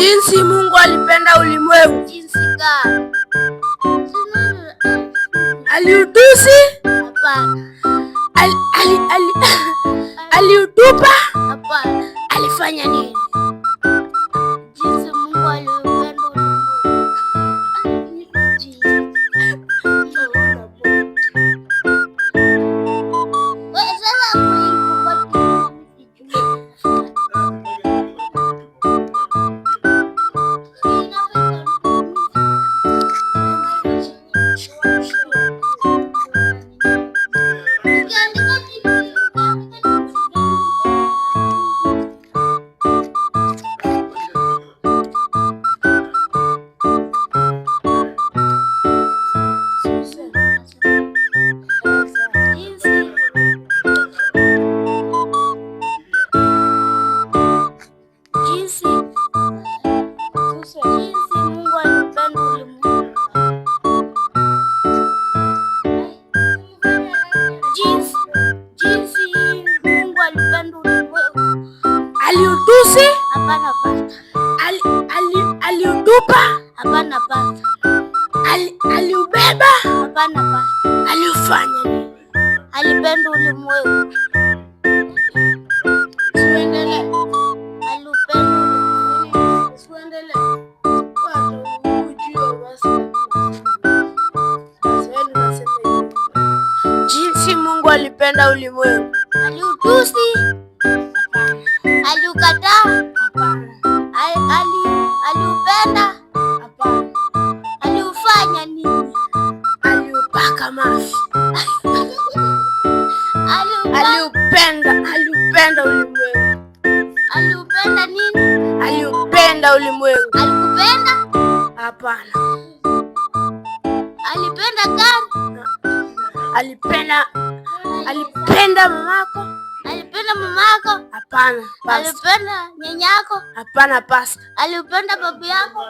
Jinsi Mungu alipenda ulimwengu. Jinsi gani? Aliutusi? Hapana. Aliutupa? Hapana. Alifanya nini? Jinsi Mungu alipenda ulimwengu. Aliutusi? Hapana pasta. Aliutupa? Hapana pasta. Aliubeba? Hapana pasta. Aliufanya nini? Alipenda ulimwengu. Tuendelee. Alipenda ulimwengu. Tuendelee. Jinsi Mungu alipenda ulimwengu. Aliutusi? Hapana. Aliukataa? Hapana. Aliupenda? Hapana. Aliufanya nini? Aliupaka mafi. Aliupenda ulimwengu. Aliupenda nini? Aliupenda ulimwengu. Alikupenda? Hapana. Alipenda gani? Alipenda mamako. Alipenda mamako? Hapana. Alipenda nyanyako? Hapana pasta. Alipenda babu yako?